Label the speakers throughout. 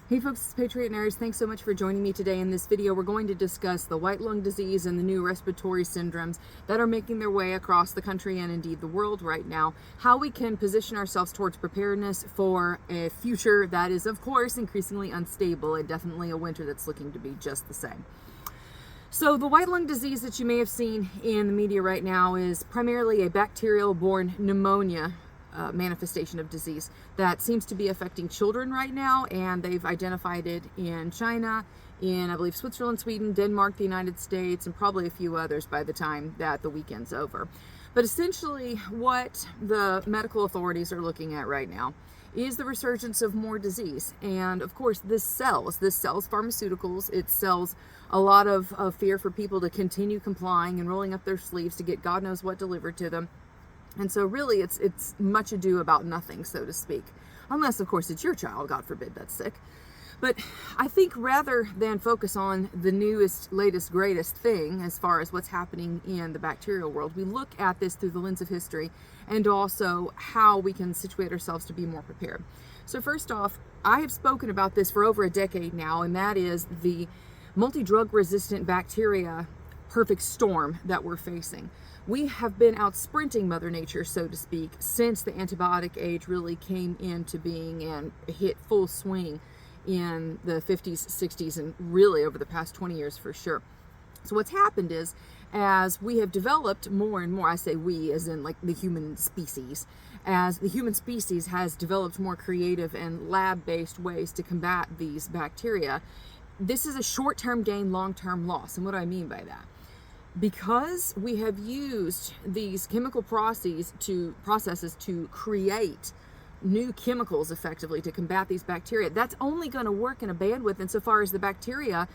Speaker 1: Hey folks, it's Patriot Nurse. Thanks so much for joining me today. In this video, we're going to discuss the white lung disease and the new respiratory syndromes that are making their way across the country and indeed the world right now. How we can position ourselves towards preparedness for a future that is, of course, increasingly unstable and definitely a winter that's looking to be just the same. So the white lung disease that you may have seen in the media right now is primarily a bacterial-borne pneumonia manifestation of disease that seems to be affecting children right now, and they've identified it in China, in I believe Switzerland, Sweden, Denmark, the United States, and probably a few others by the time that the weekend's over. But essentially what the medical authorities are looking at right now is the resurgence of more disease. And of course this sells pharmaceuticals, it sells a lot of fear for people to continue complying and rolling up their sleeves to get God knows what delivered to them. And so really it's much ado about nothing, so to speak. Unless, of course, it's your child, God forbid, that's sick. But I think rather than focus on the newest, latest, greatest thing as far as what's happening in the bacterial world, we look at this through the lens of history and also how we can situate ourselves to be more prepared. So first off, I have spoken about this for over a decade now, and that is the multi-drug resistant bacteria perfect storm that we're facing. We have been out sprinting Mother Nature, so to speak, since the antibiotic age really came into being and hit full swing in the 50s, 60s, and really over the past 20 years for sure. So what's happened is, as we have developed more and more, I say we as in like the human species, as the human species has developed more creative and lab-based ways to combat these bacteria, this is a short-term gain, long-term loss. And what do I mean by that? Because we have used these chemical processes to create new chemicals effectively to combat these bacteria, that's only going to work in a bandwidth insofar as the bacteria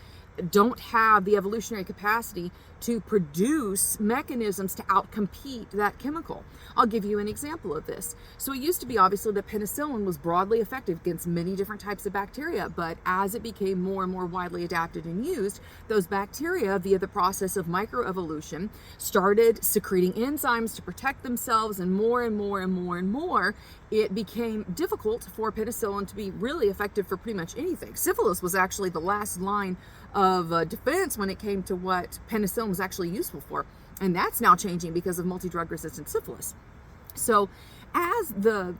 Speaker 1: don't have the evolutionary capacity to produce mechanisms to outcompete that chemical. I'll give you an example of this. So it used to be obviously that penicillin was broadly effective against many different types of bacteria, but as it became more and more widely adapted and used, those bacteria, via the process of microevolution, started secreting enzymes to protect themselves, and more and more and more and more, it became difficult for penicillin to be really effective for pretty much anything. Syphilis was actually the last line of defense when it came to what penicillin was actually useful for. And that's now changing because of multi-drug resistant syphilis. So as the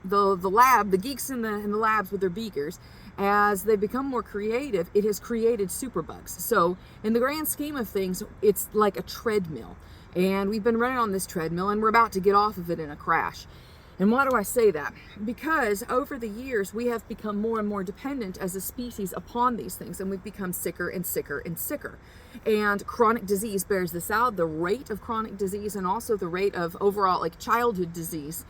Speaker 1: geeks in the labs with their beakers, as they become more creative, it has created superbugs. So in the grand scheme of things, it's like a treadmill. And we've been running on this treadmill and we're about to get off of it in a crash. And why do I say that? Because over the years, we have become more and more dependent as a species upon these things, and we've become sicker and sicker and sicker. And chronic disease bears this out. The rate of chronic disease and also the rate of overall like childhood disease,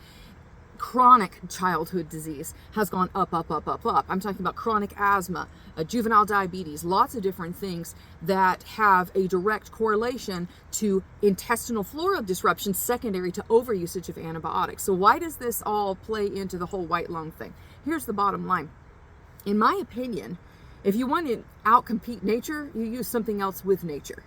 Speaker 1: chronic childhood disease has gone up, up, up, up, up. I'm talking about chronic asthma, juvenile diabetes, lots of different things that have a direct correlation to intestinal flora disruption secondary to overusage of antibiotics. So why does this all play into the whole white lung thing? Here's the bottom line. In my opinion, if you want to outcompete nature, you use something else with nature.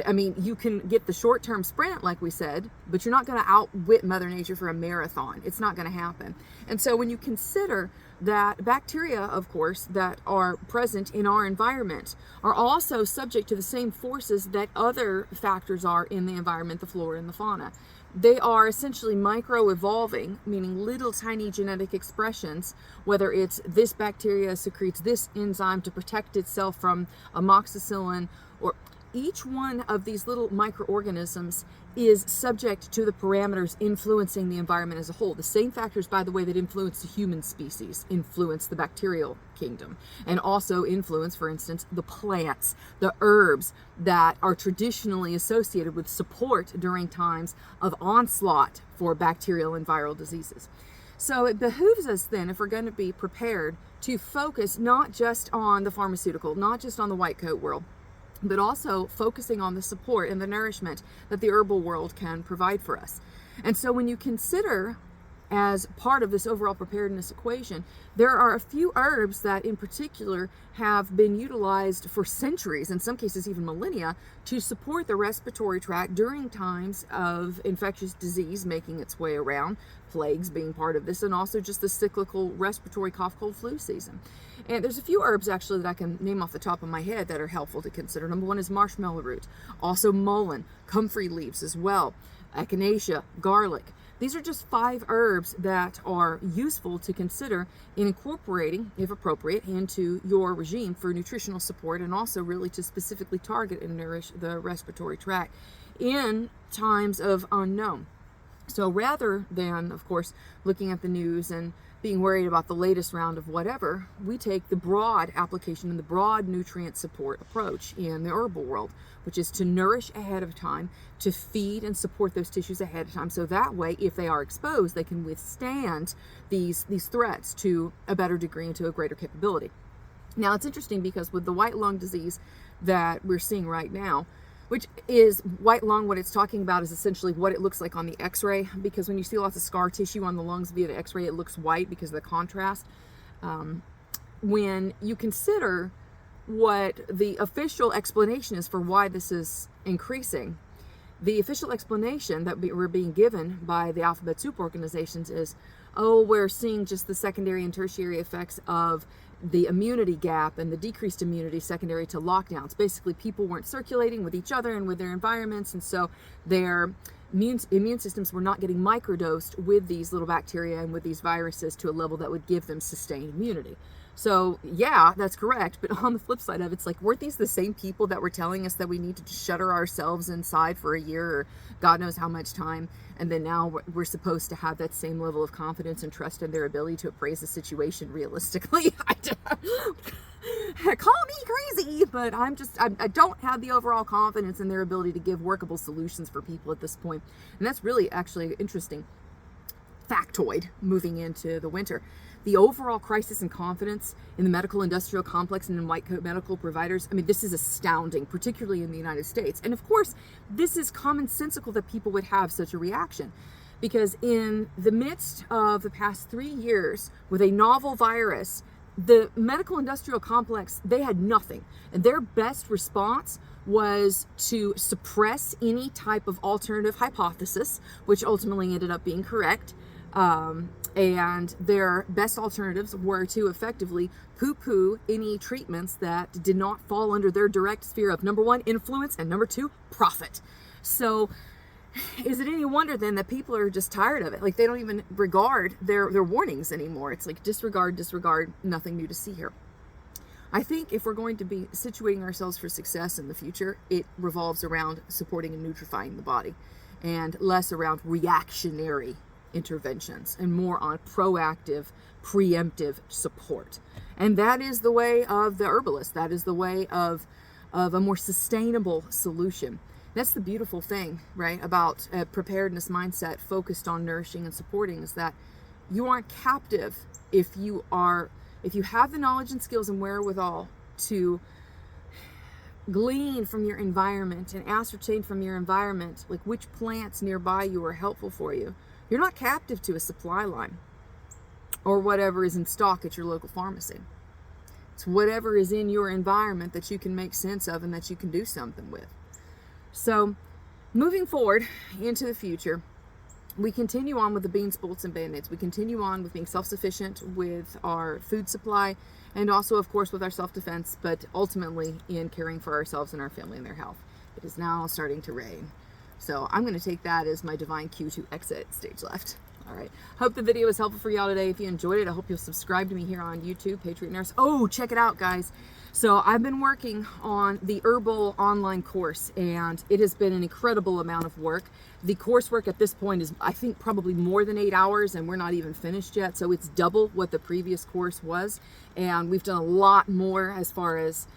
Speaker 1: I mean, you can get the short-term sprint, like we said, but you're not going to outwit Mother Nature for a marathon. It's not going to happen. And so when you consider that bacteria, of course, that are present in our environment are also subject to the same forces that other factors are in the environment, the flora and the fauna. They are essentially micro-evolving, meaning little tiny genetic expressions, whether it's this bacteria secretes this enzyme to protect itself from amoxicillin, or each one of these little microorganisms is subject to the parameters influencing the environment as a whole. The same factors, by the way, that influence the human species influence the bacterial kingdom, and also influence, for instance, the plants, the herbs that are traditionally associated with support during times of onslaught for bacterial and viral diseases. So it behooves us then, if we're going to be prepared, to focus not just on the pharmaceutical, not just on the white coat world, but also focusing on the support and the nourishment that the herbal world can provide for us. And so when you consider as part of this overall preparedness equation, there are a few herbs that in particular have been utilized for centuries, in some cases even millennia, to support the respiratory tract during times of infectious disease making its way around, plagues being part of this, and also just the cyclical respiratory cough, cold, flu season. And there's a few herbs actually that I can name off the top of my head that are helpful to consider. Number one is marshmallow root, also mullein, comfrey leaves as well, echinacea, garlic. These are just 5 herbs that are useful to consider in incorporating, if appropriate, into your regime for nutritional support, and also really to specifically target and nourish the respiratory tract in times of unknown. So rather than, of course, looking at the news and being worried about the latest round of whatever, we take the broad application and the broad nutrient support approach in the herbal world, which is to nourish ahead of time, to feed and support those tissues ahead of time, so that way, if they are exposed, they can withstand these threats to a better degree and to a greater capability. Now, it's interesting because with the white lung disease that we're seeing right now, which is white lung, what it's talking about is essentially what it looks like on the x-ray, because when you see lots of scar tissue on the lungs via the x-ray, it looks white because of the contrast. When you consider what the official explanation is for why this is increasing, the official explanation that we're being given by the alphabet soup organizations is, oh, we're seeing just the secondary and tertiary effects of the immunity gap and the decreased immunity secondary to lockdowns. Basically, people weren't circulating with each other and with their environments, and so their immune systems were not getting microdosed with these little bacteria and with these viruses to a level that would give them sustained immunity. So yeah, that's correct. But on the flip side of it, it's like, weren't these the same people that were telling us that we need to just shutter ourselves inside for a year or God knows how much time? And then now we're supposed to have that same level of confidence and trust in their ability to appraise the situation realistically. Call me crazy, but I don't have the overall confidence in their ability to give workable solutions for people at this point. And that's really actually interesting factoid moving into the winter. The overall crisis in confidence in the medical industrial complex and in white coat medical providers, I mean, this is astounding, particularly in the United States. And of course, this is commonsensical that people would have such a reaction, because in the midst of the past 3 years with a novel virus, the medical industrial complex, they had nothing. And their best response was to suppress any type of alternative hypothesis, which ultimately ended up being correct. And their best alternatives were to effectively poo-poo any treatments that did not fall under their direct sphere of, number one, influence, and number two, profit. So is it any wonder then that people are just tired of it? Like, they don't even regard their warnings anymore. It's like disregard, nothing new to see here. I think if we're going to be situating ourselves for success in the future, it revolves around supporting and nutrifying the body, and less around reactionary interventions and more on proactive, preemptive support. And that is the way of the herbalist. That is the way of a more sustainable solution. That's the beautiful thing, right, about a preparedness mindset focused on nourishing and supporting, is that you aren't captive if you have the knowledge and skills and wherewithal to glean from your environment and ascertain from your environment like which plants nearby you are helpful for you. You're not captive to a supply line or whatever is in stock at your local pharmacy. It's whatever is in your environment that you can make sense of and that you can do something with. So moving forward into the future, we continue on with the beans, bolts, and band-aids. We continue on with being self-sufficient with our food supply, and also, of course, with our self-defense, but ultimately in caring for ourselves and our family and their health. It is now starting to rain. So I'm going to take that as my divine cue to exit stage left. All right. Hope the video was helpful for y'all today. If you enjoyed it, I hope you'll subscribe to me here on YouTube, Patriot Nurse. Oh, check it out, guys. So I've been working on the herbal online course, and it has been an incredible amount of work. The coursework at this point is, I think, probably more than 8 hours, and we're not even finished yet. So it's double what the previous course was. And we've done a lot more as far as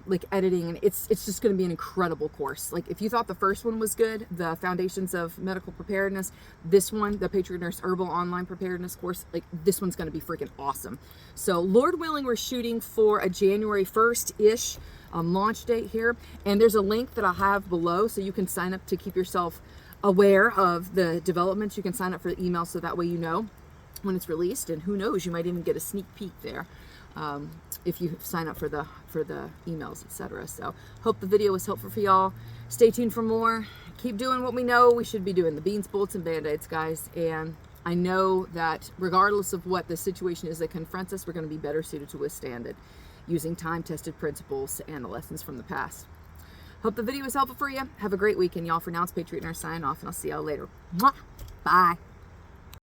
Speaker 1: like editing, and it's just going to be an incredible course. Like, if you thought the first one was good, the Foundations of Medical Preparedness, this one, the Patriot Nurse Herbal Online Preparedness course, like, this one's going to be freaking awesome. So Lord willing, we're shooting for a January 1st-ish launch date here, and there's a link that I have below so you can sign up to keep yourself aware of the developments. You can sign up for the email so that way you know when it's released, and who knows, you might even get a sneak peek there if you sign up for the emails, etc. So hope the video was helpful for y'all. Stay tuned for more. Keep doing what we know we should be doing, the beans, bullets, and band-aids, guys. And I know that regardless of what the situation is that confronts us, we're going to be better suited to withstand it using time-tested principles and the lessons from the past. Hope the video was helpful for you. Have a great weekend, y'all. For now, it's Patriot Nurse signing off, and I'll see y'all later. Mwah! Bye.